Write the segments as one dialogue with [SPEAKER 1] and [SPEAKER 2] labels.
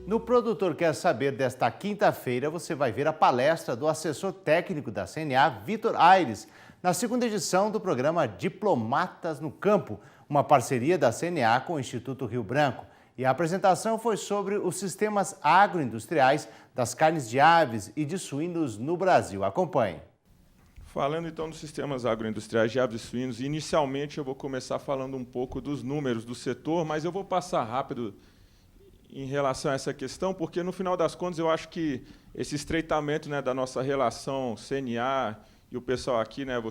[SPEAKER 1] No Produtor Quer Saber desta quinta-feira, você vai ver a palestra do assessor técnico da CNA, Vitor Aires, na segunda edição do programa Diplomatas no Campo, uma parceria da CNA com o Instituto Rio Branco. E a apresentação foi sobre os sistemas agroindustriais das carnes de aves e de suínos no Brasil. Acompanhe.
[SPEAKER 2] Falando então dos sistemas agroindustriais de aves e suínos, inicialmente eu vou começar falando um pouco dos números do setor, mas eu vou passar rápido em relação a essa questão, porque, no final das contas, eu acho que esse estreitamento, né, da nossa relação CNA e o pessoal aqui, né,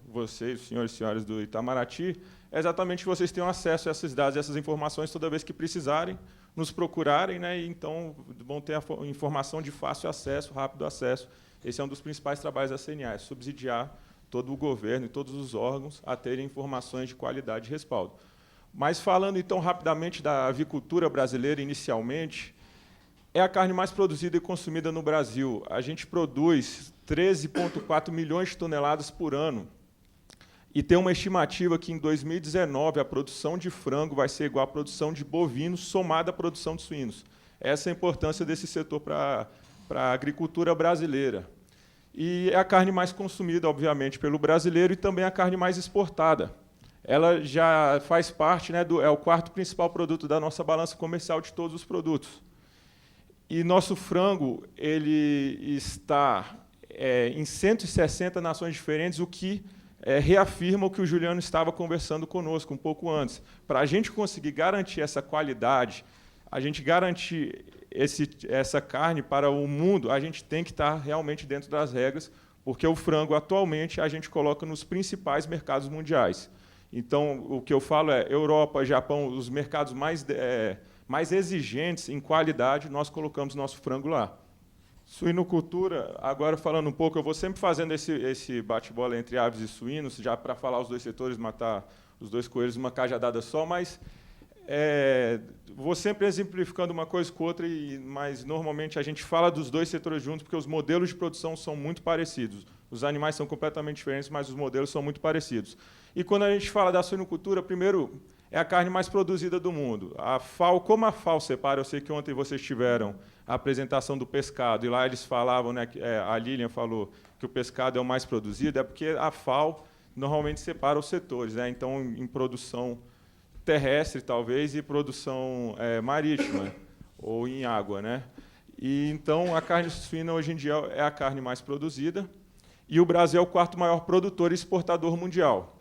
[SPEAKER 2] vocês, senhores e senhoras do Itamaraty, é exatamente que vocês tenham acesso a esses dados e essas informações toda vez que precisarem, nos procurarem, né, e então vão ter a informação de fácil acesso, rápido acesso. Esse é um dos principais trabalhos da CNA, é subsidiar todo o governo e todos os órgãos a terem informações de qualidade e respaldo. Mas, falando, então, rapidamente da avicultura brasileira, inicialmente, é a carne mais produzida e consumida no Brasil. A gente produz 13,4 milhões de toneladas por ano. E tem uma estimativa que, em 2019, a produção de frango vai ser igual à produção de bovinos, somada à produção de suínos. Essa é a importância desse setor para a agricultura brasileira. E é a carne mais consumida, obviamente, pelo brasileiro e também a carne mais exportada. Ela já faz parte, né, é o quarto principal produto da nossa balança comercial de todos os produtos. E nosso frango ele está em 160 nações diferentes, o que reafirma o que o Juliano estava conversando conosco um pouco antes. Para a gente conseguir garantir essa qualidade, a gente garantir essa carne para o mundo, a gente tem que estar realmente dentro das regras, porque o frango, atualmente, a gente coloca nos principais mercados mundiais. Então, o que eu falo é Europa, Japão, os mercados mais exigentes em qualidade, nós colocamos nosso frango lá. Suinocultura, agora falando um pouco, eu vou sempre fazendo esse bate-bola entre aves e suínos, já para falar os dois setores, matar os dois coelhos numa cajadada só, mas vou sempre exemplificando uma coisa com outra, mas normalmente a gente fala dos dois setores juntos, porque os modelos de produção são muito parecidos. Os animais são completamente diferentes, mas os modelos são muito parecidos. E quando a gente fala da suinocultura, primeiro, é a carne mais produzida do mundo. A FAO, como a FAO separa, eu sei que ontem vocês tiveram a apresentação do pescado, e lá eles falavam, né, a Lilian falou que o pescado é o mais produzido, é porque a FAO normalmente separa os setores, né? Então, em produção terrestre, talvez, e produção marítima, ou em água, né? E, então, a carne suína, hoje em dia, é a carne mais produzida, e o Brasil é o quarto maior produtor e exportador mundial.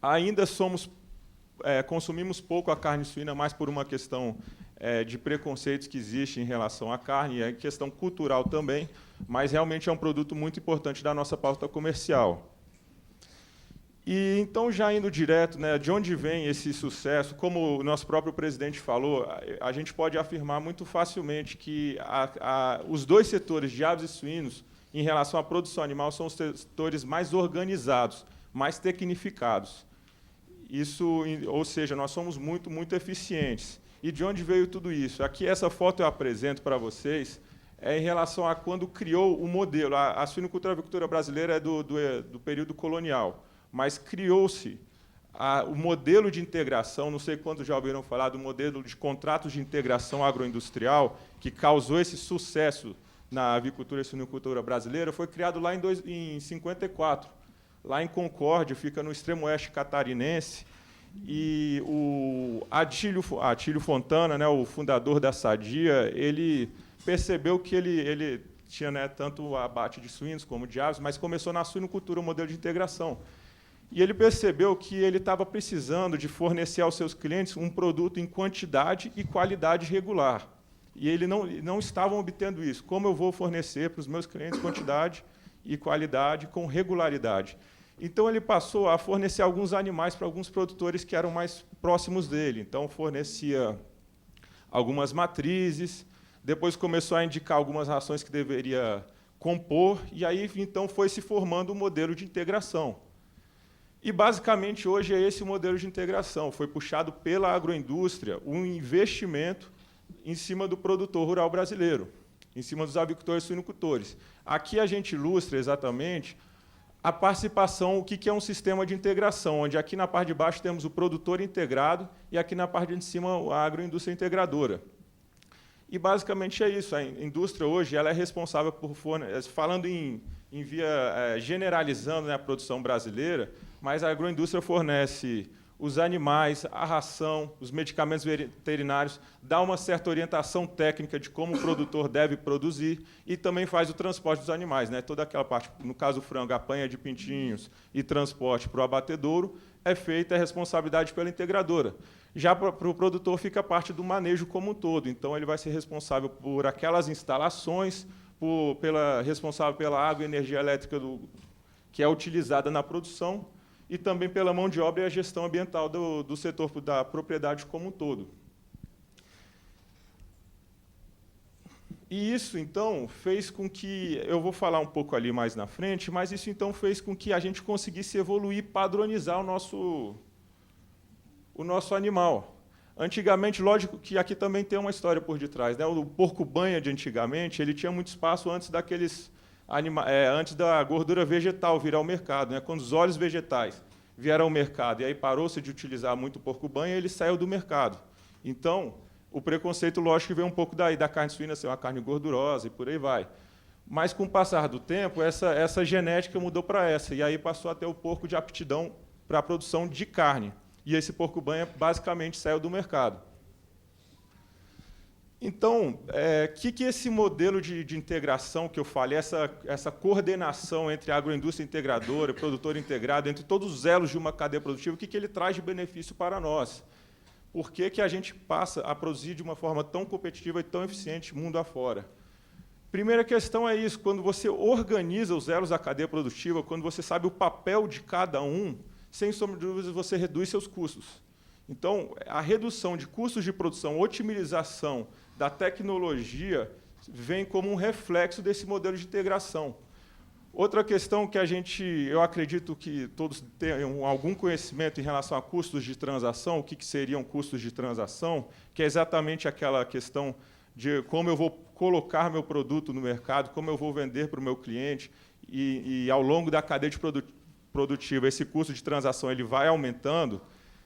[SPEAKER 2] Ainda consumimos pouco a carne suína, mais por uma questão de preconceitos que existe em relação à carne, é questão cultural também, mas realmente é um produto muito importante da nossa pauta comercial. E, então, já indo direto, né, de onde vem esse sucesso, como o nosso próprio presidente falou, a gente pode afirmar muito facilmente que os dois setores de aves e suínos, em relação à produção animal, são os setores mais organizados, mais tecnificados. Isso, ou seja, nós somos muito, muito eficientes. E de onde veio tudo isso? Aqui, essa foto eu apresento para vocês, em relação a quando criou o modelo. A suinocultura e avicultura brasileira é do período colonial, mas criou-se o modelo de integração, não sei quantos já ouviram falar do modelo de contratos de integração agroindustrial, que causou esse sucesso na avicultura e suinocultura brasileira, foi criado lá em 54, lá em Concórdia, fica no extremo oeste catarinense, e o Atílio Fontana, né, o fundador da Sadia, ele percebeu que ele tinha, né, tanto o abate de suínos como de aves, mas começou na suinocultura o modelo de integração. E ele percebeu que ele estava precisando de fornecer aos seus clientes um produto em quantidade e qualidade regular. E ele não estavam obtendo isso. Como eu vou fornecer para os meus clientes quantidade e qualidade com regularidade? Então, ele passou a fornecer alguns animais para alguns produtores que eram mais próximos dele. Então, fornecia algumas matrizes, depois começou a indicar algumas rações que deveria compor, e aí, então, foi se formando um modelo de integração. E, basicamente, hoje é esse o modelo de integração. Foi puxado pela agroindústria um investimento em cima do produtor rural brasileiro, em cima dos avicultores e suinocultores. Aqui a gente ilustra exatamente a participação, o que é um sistema de integração, onde aqui na parte de baixo temos o produtor integrado e aqui na parte de cima a agroindústria integradora. E, basicamente, é isso. A indústria, hoje, ela é responsável por fornecer, falando em generalizando, né, a produção brasileira, mas a agroindústria fornece os animais, a ração, os medicamentos veterinários, dá uma certa orientação técnica de como o produtor deve produzir e também faz o transporte dos animais, né? Toda aquela parte, no caso do frango, apanha de pintinhos e transporte para o abatedouro, é feita a responsabilidade pela integradora. Já para o produtor fica a parte do manejo como um todo, então ele vai ser responsável por aquelas instalações, responsável pela água e energia elétrica que é utilizada na produção, e também pela mão de obra e a gestão ambiental do setor da propriedade como um todo. E isso, então, fez com que, eu vou falar um pouco ali mais na frente, mas isso, então, fez com que a gente conseguisse evoluir, padronizar o nosso animal. Antigamente, lógico que aqui também tem uma história por detrás, né? O porco-banha de antigamente, ele tinha muito espaço antes antes da gordura vegetal vir ao mercado, né? Quando os óleos vegetais vieram ao mercado e aí parou-se de utilizar muito o porco-banha, ele saiu do mercado. Então, o preconceito, lógico, que veio um pouco daí, da carne suína ser uma carne gordurosa e por aí vai. Mas, com o passar do tempo, essa genética mudou para essa, e aí passou a ter o porco de aptidão para a produção de carne. E esse porco-banha, basicamente, saiu do mercado. Então, que esse modelo de integração que eu falei, essa coordenação entre a agroindústria integradora, produtor integrado, entre todos os elos de uma cadeia produtiva, o que ele traz de benefício para nós? Por que a gente passa a produzir de uma forma tão competitiva e tão eficiente mundo afora? Primeira questão é isso, quando você organiza os elos da cadeia produtiva, quando você sabe o papel de cada um, sem sombra de dúvidas, você reduz seus custos. Então, a redução de custos de produção, otimização da tecnologia, vem como um reflexo desse modelo de integração. Outra questão que eu acredito que todos tenham algum conhecimento em relação a custos de transação, o que seriam custos de transação, que é exatamente aquela questão de como eu vou colocar meu produto no mercado, como eu vou vender para o meu cliente, e ao longo da cadeia produtiva, esse custo de transação ele vai aumentando.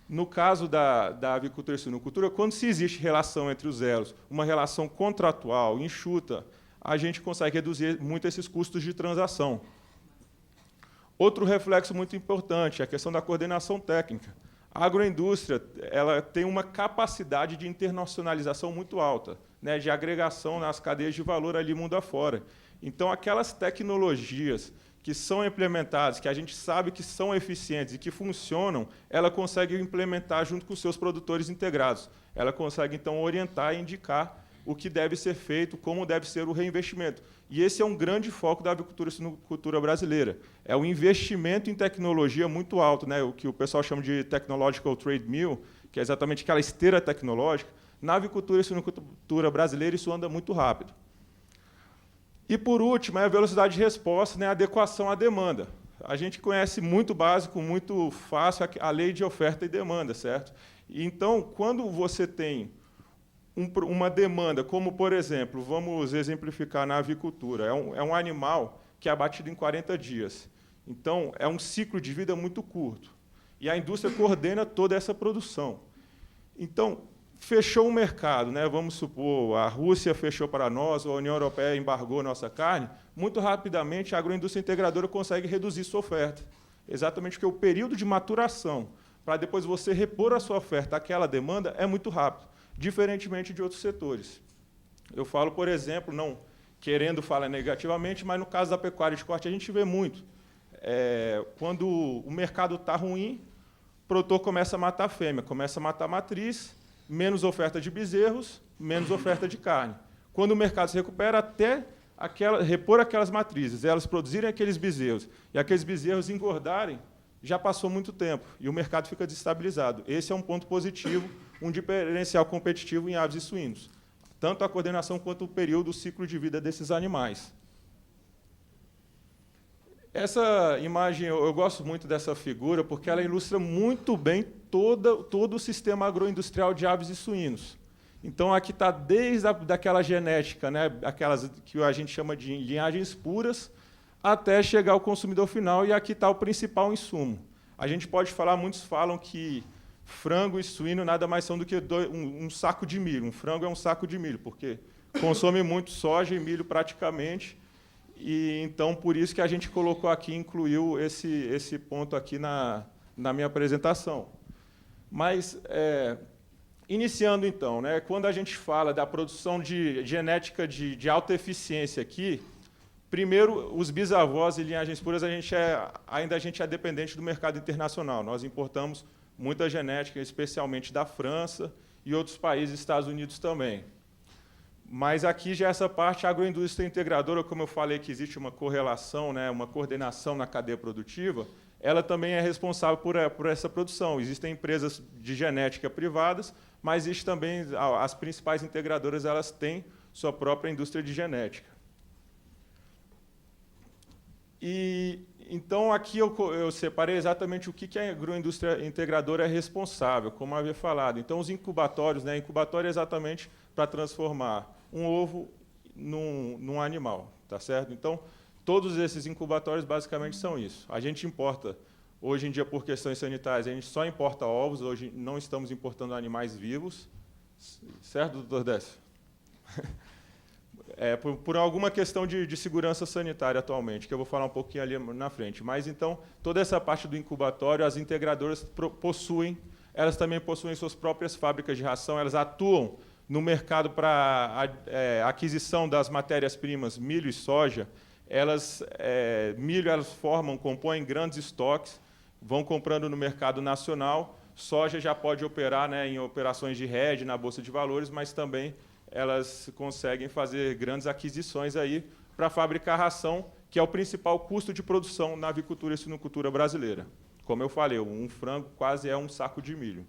[SPEAKER 2] No caso da avicultura e suinocultura, quando se existe relação entre os elos, uma relação contratual, enxuta, a gente consegue reduzir muito esses custos de transação. Outro reflexo muito importante é a questão da coordenação técnica. A agroindústria ela tem uma capacidade de internacionalização muito alta, né, de agregação nas cadeias de valor ali mundo afora. Então, aquelas tecnologias que são implementadas, que a gente sabe que são eficientes e que funcionam, ela consegue implementar junto com os seus produtores integrados. Ela consegue, então, orientar e indicar o que deve ser feito, como deve ser o reinvestimento. E esse é um grande foco da avicultura e suinocultura brasileira. É o investimento em tecnologia muito alto, né, o que o pessoal chama de Technological Trade Mill, que é exatamente aquela esteira tecnológica. Na avicultura e suinocultura brasileira, isso anda muito rápido. E, por último, é a velocidade de resposta, né, a adequação à demanda. A gente conhece muito básico, muito fácil, a lei de oferta e demanda, certo? E, então, quando você tem uma demanda, como, por exemplo, vamos exemplificar na avicultura, é um animal que é abatido em 40 dias. Então, é um ciclo de vida muito curto. E a indústria coordena toda essa produção. Então, fechou o mercado, né? Vamos supor, a Rússia fechou para nós, ou a União Europeia embargou nossa carne, muito rapidamente a agroindústria integradora consegue reduzir sua oferta. Exatamente porque o período de maturação, para depois você repor a sua oferta àquela demanda, é muito rápido, diferentemente de outros setores. Eu falo, por exemplo, não querendo falar negativamente, mas no caso da pecuária de corte a gente vê muito. Quando o mercado está ruim, o produtor começa a matar a fêmea, começa a matar a matriz, menos oferta de bezerros, menos oferta de carne. Quando o mercado se recupera, até repor aquelas matrizes, elas produzirem aqueles bezerros, e aqueles bezerros engordarem, já passou muito tempo, e o mercado fica desestabilizado. Esse é um ponto positivo, um diferencial competitivo em aves e suínos. Tanto a coordenação quanto o período, o ciclo de vida desses animais. Essa imagem, eu gosto muito dessa figura, porque ela ilustra muito bem todo o sistema agroindustrial de aves e suínos. Então, aqui está desde daquela genética, né, aquelas que a gente chama de linhagens puras, até chegar ao consumidor final, e aqui está o principal insumo. A gente pode falar, muitos falam que frango e suíno nada mais são do que um saco de milho. Um frango é um saco de milho, porque consome muito soja e milho praticamente, e então por isso que a gente colocou aqui, incluiu esse ponto aqui na minha apresentação. Mas, iniciando então, né, quando a gente fala da produção de genética de alta eficiência aqui, primeiro, os bisavós e linhagens puras, ainda a gente é dependente do mercado internacional. Nós importamos muita genética, especialmente da França e outros países, Estados Unidos também. Mas aqui já essa parte, a agroindústria integradora, como eu falei que existe uma correlação, né, uma coordenação na cadeia produtiva, ela também é responsável por essa produção. Existem empresas de genética privadas, mas existe também, as principais integradoras, elas têm sua própria indústria de genética. E, então, aqui eu separei exatamente o que a agroindústria integradora é responsável, como eu havia falado. Então, os incubatórios, né, incubatório é exatamente para transformar um ovo num animal, tá certo? Então, todos esses incubatórios basicamente são isso. A gente importa, hoje em dia, por questões sanitárias, a gente só importa ovos, hoje não estamos importando animais vivos, certo, doutor Décio? Por alguma questão de segurança sanitária atualmente, que eu vou falar um pouquinho ali na frente. Mas, então, toda essa parte do incubatório, as integradoras possuem, elas também possuem suas próprias fábricas de ração, elas atuam no mercado para aquisição das matérias-primas, milho e soja. Milho elas compõem grandes estoques, vão comprando no mercado nacional. Soja já pode operar, né, em operações de hedge na Bolsa de Valores, mas também elas conseguem fazer grandes aquisições aí para fabricar ração, que é o principal custo de produção na avicultura e suinocultura brasileira. Como eu falei, um frango quase é um saco de milho.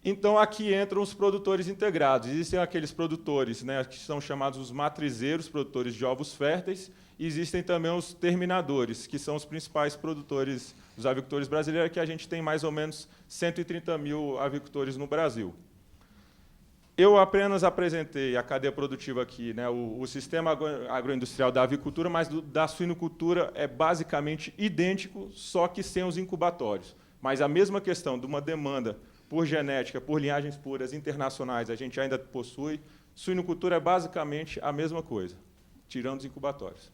[SPEAKER 2] Então, aqui entram os produtores integrados. Existem aqueles produtores, né, que são chamados os matrizeiros, produtores de ovos férteis, e existem também os terminadores, que são os principais produtores, os avicultores brasileiros, que a gente tem mais ou menos 130 mil avicultores no Brasil. Eu apenas apresentei a cadeia produtiva aqui, né, o sistema agroindustrial da avicultura, mas da suinocultura é basicamente idêntico, só que sem os incubatórios. Mas a mesma questão de uma demanda por genética, por linhagens puras internacionais, a gente ainda possui. Suinocultura é basicamente a mesma coisa, tirando os incubatórios.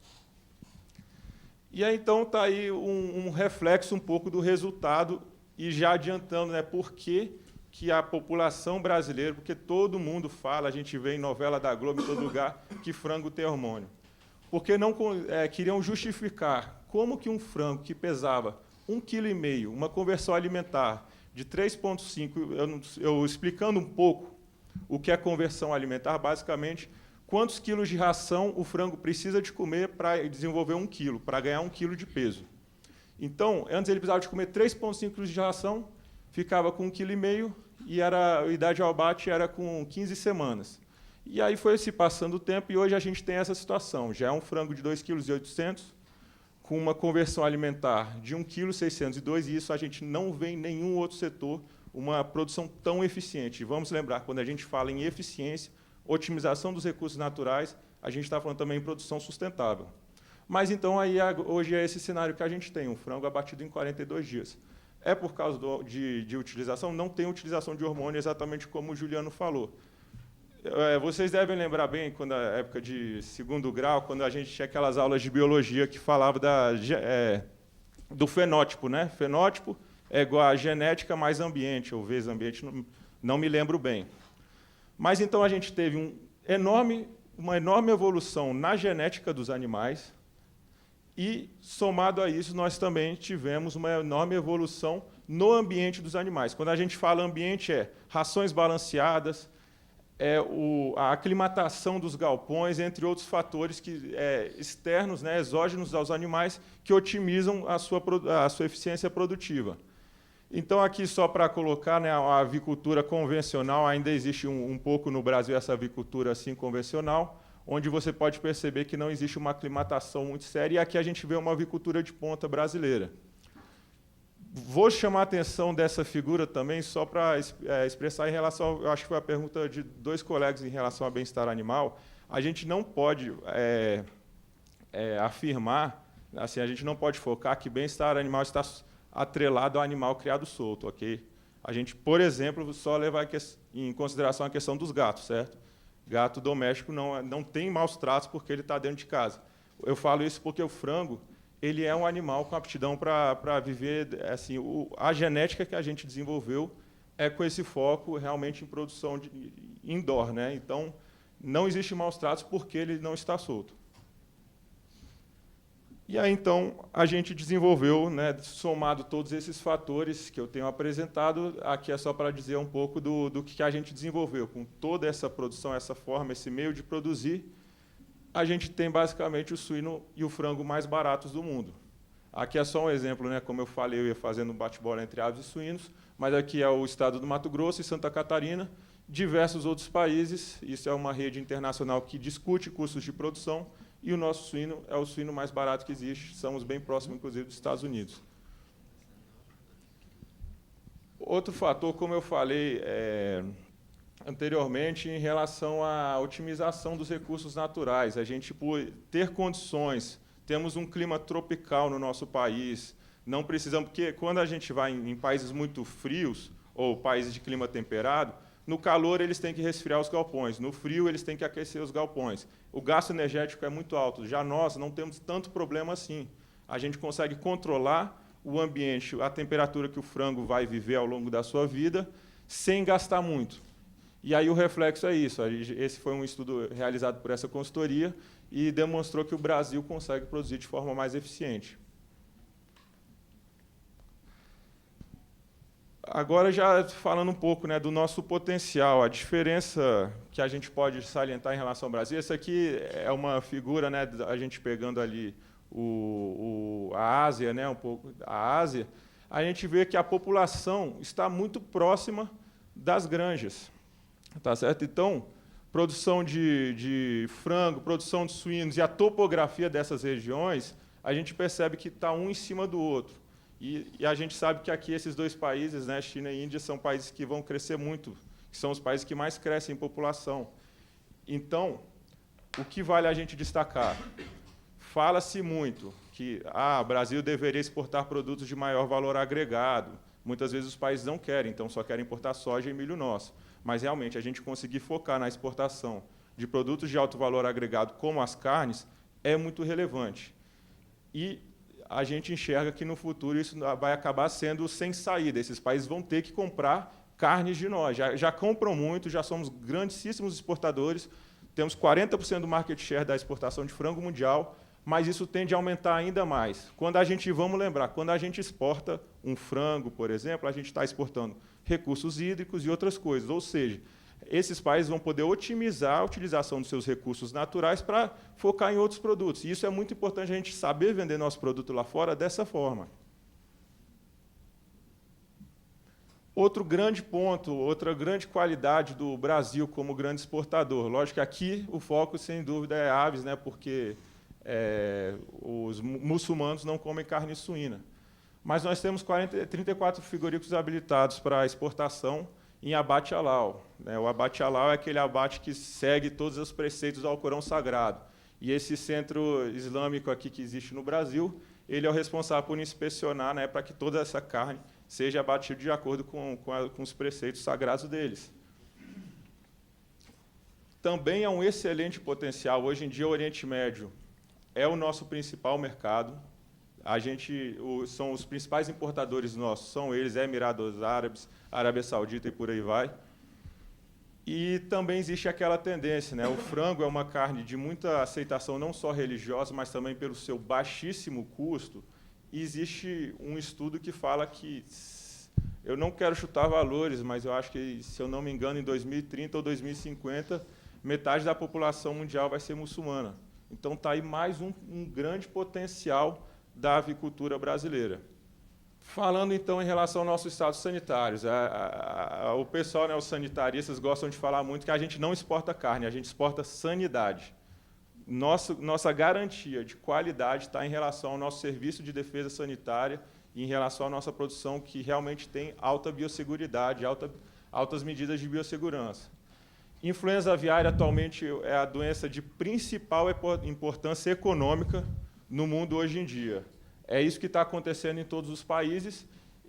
[SPEAKER 2] E aí, então, está aí um reflexo um pouco do resultado, e já adiantando, né, por que a população brasileira, porque todo mundo fala, a gente vê em novela da Globo, em todo lugar, que frango tem hormônio. Porque não queriam justificar como que um frango que pesava 1,5 kg, uma conversão alimentar de 3,5, eu explicando um pouco o que é conversão alimentar, basicamente, quantos quilos de ração o frango precisa de comer para desenvolver 1 quilo, para ganhar 1 quilo de peso. Então, antes ele precisava de comer 3,5 quilos de ração, ficava com 1,5 kg, e a idade ao abate era com 15 semanas. E aí foi se passando o tempo, e hoje a gente tem essa situação. Já é um frango de 2,8 kg, com uma conversão alimentar de 1,602 kg, e isso a gente não vê em nenhum outro setor uma produção tão eficiente. E vamos lembrar, quando a gente fala em eficiência, otimização dos recursos naturais, a gente está falando também em produção sustentável. Mas, então, aí, hoje é esse cenário que a gente tem, um frango abatido em 42 dias. É por causa de utilização? Não tem utilização de hormônio, exatamente como o Juliano falou. Vocês devem lembrar bem, quando a época de segundo grau, quando a gente tinha aquelas aulas de biologia que falava do fenótipo, né? Fenótipo é igual a genética mais ambiente, ou vezes ambiente, não me lembro bem. Mas, então, a gente teve uma enorme evolução na genética dos animais, e, somado a isso, nós também tivemos uma enorme evolução no ambiente dos animais. Quando a gente fala ambiente, rações balanceadas, a aclimatação dos galpões, entre outros fatores externos, né, exógenos aos animais, que otimizam a sua eficiência produtiva. Então, aqui, só para colocar, né, a avicultura convencional, ainda existe um pouco no Brasil essa avicultura assim convencional, onde você pode perceber que não existe uma aclimatação muito séria, e aqui a gente vê uma avicultura de ponta brasileira. Vou chamar a atenção dessa figura também, só para expressar em relação, eu acho que foi a pergunta de 2 colegas em relação ao bem-estar animal. A gente não pode afirmar, assim, a gente não pode focar que bem-estar animal está atrelado ao animal criado solto, ok? A gente, por exemplo, só levar em consideração a questão dos gatos, certo? Gato doméstico não tem maus tratos porque ele está dentro de casa. Eu falo isso porque o frango ele é um animal com aptidão para viver. Assim, a genética que a gente desenvolveu é com esse foco realmente em produção indoor, né? Então, não existe maus tratos porque ele não está solto. E aí, então, a gente desenvolveu, né, somado todos esses fatores que eu tenho apresentado, aqui é só para dizer um pouco do que a gente desenvolveu. Com toda essa produção, essa forma, esse meio de produzir, a gente tem, basicamente, o suíno e o frango mais baratos do mundo. Aqui é só um exemplo, né, como eu falei, eu ia fazendo um bate-bola entre aves e suínos, mas aqui é o estado do Mato Grosso e Santa Catarina, diversos outros países, isso é uma rede internacional que discute custos de produção, e o nosso suíno é o suíno mais barato que existe, somos bem próximos, inclusive, dos Estados Unidos. Outro fator, como eu falei anteriormente, em relação à otimização dos recursos naturais. A gente, por ter condições, temos um clima tropical no nosso país, não precisamos, porque quando a gente vai em países muito frios, ou países de clima temperado, no calor, eles têm que resfriar os galpões. No frio, eles têm que aquecer os galpões. O gasto energético é muito alto. Já nós não temos tanto problema assim. A gente consegue controlar o ambiente, a temperatura que o frango vai viver ao longo da sua vida, sem gastar muito. E aí o reflexo é isso. Esse foi um estudo realizado por essa consultoria e demonstrou que o Brasil consegue produzir de forma mais eficiente. Agora, já falando um pouco, né, do nosso potencial, a diferença que a gente pode salientar em relação ao Brasil, essa aqui é uma figura, né, a gente pegando ali a Ásia, né, um pouco a Ásia, a gente vê que a população está muito próxima das granjas, tá certo? Então, produção de frango, produção de suínos e a topografia dessas regiões, a gente percebe que está um em cima do outro. E a gente sabe que aqui esses dois países, né, China e Índia, são países que vão crescer muito, que são os países que mais crescem em população. Então, o que vale a gente destacar? Fala-se muito que o Brasil deveria exportar produtos de maior valor agregado. Muitas vezes os países não querem, então só querem importar soja e milho nosso. Mas, realmente, a gente conseguir focar na exportação de produtos de alto valor agregado, como as carnes, é muito relevante. E a gente enxerga que, no futuro, isso vai acabar sendo sem saída. Esses países vão ter que comprar carnes de nós. Já compram muito, já somos grandíssimos exportadores, temos 40% do market share da exportação de frango mundial, mas isso tende a aumentar ainda mais. Vamos lembrar, quando a gente exporta um frango, por exemplo, a gente está exportando recursos hídricos e outras coisas, ou seja, esses países vão poder otimizar a utilização dos seus recursos naturais para focar em outros produtos. E isso é muito importante a gente saber vender nosso produto lá fora dessa forma. Outro grande ponto, outra grande qualidade do Brasil como grande exportador. Lógico que aqui o foco, sem dúvida, é aves, né, porque os muçulmanos não comem carne suína. Mas nós temos 34 frigoríficos habilitados para exportação em abate halal. O abate halal é aquele abate que segue todos os preceitos do Alcorão Sagrado. E esse centro islâmico aqui que existe no Brasil, ele é o responsável por inspecionar, né, para que toda essa carne seja abatida de acordo com os preceitos sagrados deles. Também é um excelente potencial. Hoje em dia, o Oriente Médio é o nosso principal mercado. São os principais importadores nossos, são eles, Emirados Árabes, Arábia Saudita e por aí vai. E também existe aquela tendência, né? O frango é uma carne de muita aceitação, não só religiosa, mas também pelo seu baixíssimo custo. E existe um estudo que fala que, eu não quero chutar valores, mas eu acho que, se eu não me engano, em 2030 ou 2050, metade da população mundial vai ser muçulmana. Então, está aí mais um grande potencial da avicultura brasileira. Falando, então, em relação aos nossos estados sanitários, o pessoal, né, os sanitaristas, gostam de falar muito que a gente não exporta carne, a gente exporta sanidade. Nossa garantia de qualidade está em relação ao nosso serviço de defesa sanitária e em relação à nossa produção, que realmente tem alta biosseguridade, altas medidas de biossegurança. Influenza aviária, atualmente, é a doença de principal importância econômica no mundo hoje em dia. É isso que está acontecendo em todos os países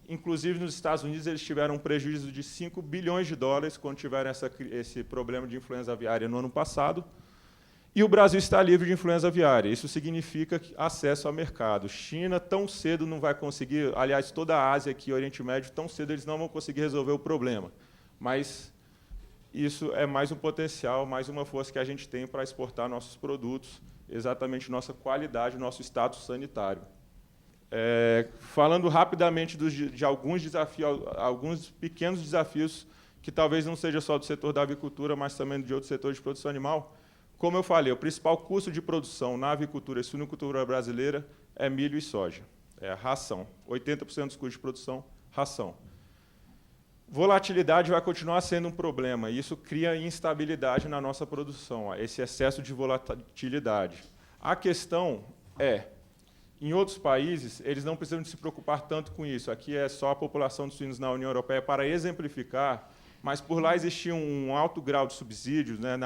[SPEAKER 2] inclusive nos Estados Unidos eles tiveram um prejuízo de 5 bilhões de dólares quando tiveram esse problema de influenza aviária no ano passado. E o Brasil está livre de influenza aviária. Isso significa acesso ao mercado. China, tão cedo, não vai conseguir, aliás, toda a Ásia aqui, Oriente Médio, tão cedo eles não vão conseguir resolver o problema. Mas isso é mais um potencial, mais uma força que a gente tem para exportar nossos produtos, exatamente nossa qualidade, nosso status sanitário. Falando rapidamente de alguns desafios, alguns pequenos desafios, que talvez não seja só do setor da avicultura, mas também de outros setores de produção animal. Como eu falei, o principal custo de produção na avicultura e suinocultura brasileira é milho e soja, é a ração. 80% dos custos de produção, ração. Volatilidade vai continuar sendo um problema, e isso cria instabilidade na nossa produção, esse excesso de volatilidade. A questão é, em outros países, eles não precisam de se preocupar tanto com isso. Aqui é só a população de suínos na União Europeia para exemplificar, mas por lá existia um alto grau de subsídios, né,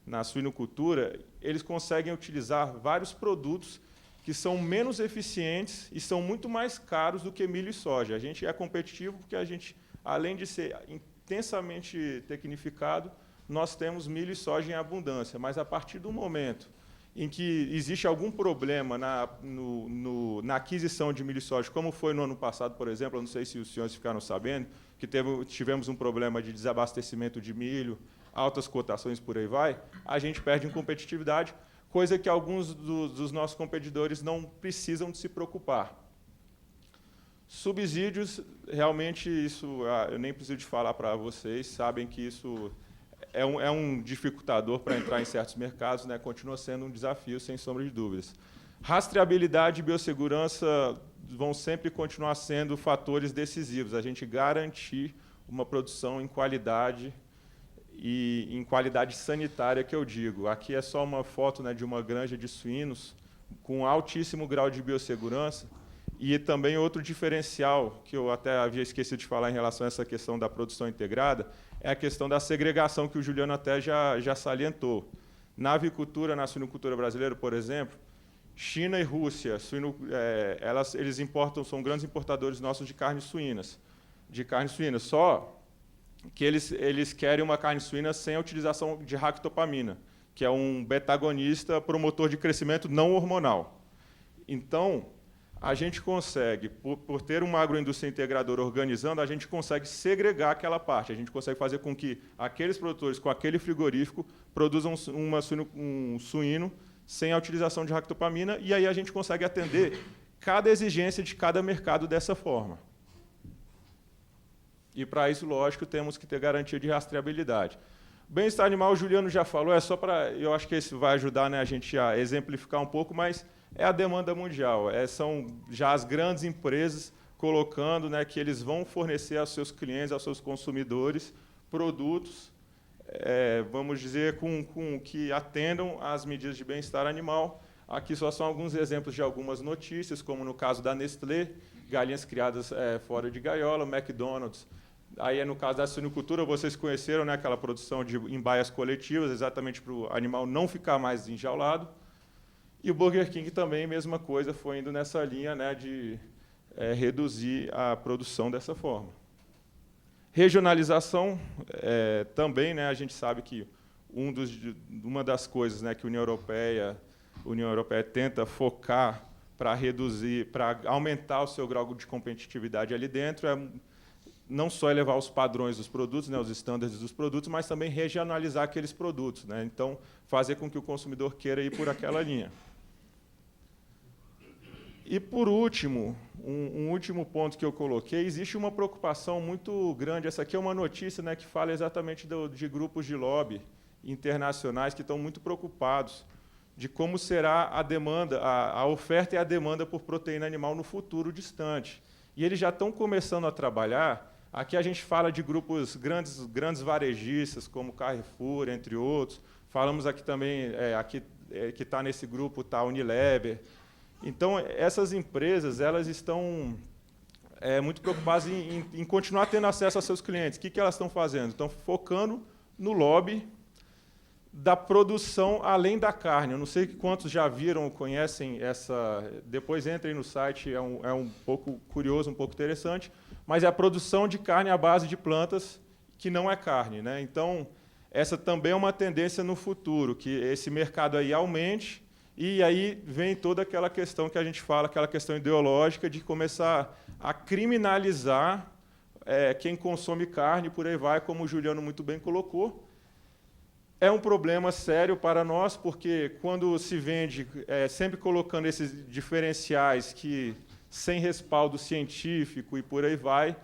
[SPEAKER 2] na suinocultura, eles conseguem utilizar vários produtos que são menos eficientes e são muito mais caros do que milho e soja. A gente é competitivo porque a gente, além de ser intensamente tecnificado, nós temos milho e soja em abundância, mas a partir do momento em que existe algum problema na aquisição de milho e soja, como foi no ano passado, por exemplo, eu não sei se os senhores ficaram sabendo, que tivemos um problema de desabastecimento de milho, altas cotações, por aí vai, a gente perde em competitividade, coisa que alguns dos nossos competidores não precisam de se preocupar. Subsídios, realmente, isso eu nem preciso de falar para vocês, sabem que isso é um dificultador para entrar em certos mercados, né? Continua sendo um desafio, sem sombra de dúvidas. Rastreabilidade e biossegurança vão sempre continuar sendo fatores decisivos, a gente garantir uma produção em qualidade e em qualidade sanitária, que eu digo. Aqui é só uma foto, né, de uma granja de suínos com altíssimo grau de biossegurança, e também outro diferencial, que eu até havia esquecido de falar em relação a essa questão da produção integrada, é a questão da segregação, que o Juliano até já salientou. Na avicultura, na suinocultura brasileira, por exemplo, China e Rússia, eles importam, são grandes importadores nossos de carnes suínas. Só que eles querem uma carne suína sem a utilização de ractopamina, que é um beta-agonista promotor de crescimento não hormonal. Então, a gente consegue, por ter uma agroindústria integradora organizando, a gente consegue segregar aquela parte, a gente consegue fazer com que aqueles produtores com aquele frigorífico produzam um suíno sem a utilização de ractopamina, e aí a gente consegue atender cada exigência de cada mercado dessa forma. E, para isso, lógico, temos que ter garantia de rastreabilidade. Bem-estar animal, o Juliano já falou, é só para... Eu acho que isso vai ajudar, né, a gente a exemplificar um pouco, mas é a demanda mundial. São já as grandes empresas colocando, né, que eles vão fornecer aos seus clientes, aos seus consumidores, produtos, vamos dizer, que atendam às medidas de bem-estar animal. Aqui só são alguns exemplos de algumas notícias, como no caso da Nestlé, galinhas criadas fora de gaiola, McDonald's. Aí, no caso da suinocultura, vocês conheceram, né, aquela produção em baias coletivas, exatamente para o animal não ficar mais enjaulado. E o Burger King também, mesma coisa, foi indo nessa linha, né, de reduzir a produção dessa forma. Regionalização, também, né, a gente sabe que uma das coisas, né, que a União Europeia tenta focar para reduzir, para aumentar o seu grau de competitividade ali dentro, não só elevar os padrões dos produtos, né, os estándares dos produtos, mas também regionalizar aqueles produtos, né? Então, fazer com que o consumidor queira ir por aquela linha. E, por último, um último ponto que eu coloquei, existe uma preocupação muito grande. Essa aqui é uma notícia, né, que fala exatamente de grupos de lobby internacionais que estão muito preocupados de como será a demanda, a oferta e a demanda por proteína animal no futuro distante. E eles já estão começando a trabalhar. Aqui a gente fala de grupos grandes varejistas, como Carrefour, entre outros. Falamos aqui também, que está nesse grupo, está a Unilever. Então, essas empresas elas estão muito preocupadas em continuar tendo acesso aos seus clientes. O que elas estão fazendo? Estão focando no lobby da produção além da carne. Eu não sei quantos já viram ou conhecem essa... Depois entrem no site, é um pouco curioso, um pouco interessante, mas é a produção de carne à base de plantas que não é carne, né? Então, essa também é uma tendência no futuro, que esse mercado aí aumente, e aí vem toda aquela questão que a gente fala, aquela questão ideológica de começar a criminalizar quem consome carne, por aí vai, como o Juliano muito bem colocou. É um problema sério para nós, porque quando se vende, sempre colocando esses diferenciais que, sem respaldo científico e por aí vai,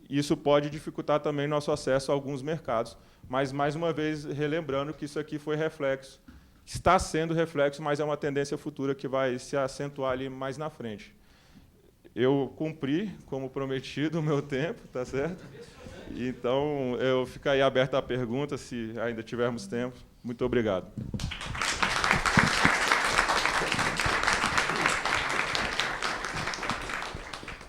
[SPEAKER 2] isso pode dificultar também nosso acesso a alguns mercados. Mas, mais uma vez, relembrando que isso aqui foi reflexo, está sendo reflexo, mas é uma tendência futura que vai se acentuar ali mais na frente. Eu cumpri, como prometido, o meu tempo, tá certo? Então, eu fico aí aberto à pergunta, se ainda tivermos tempo. Muito obrigado.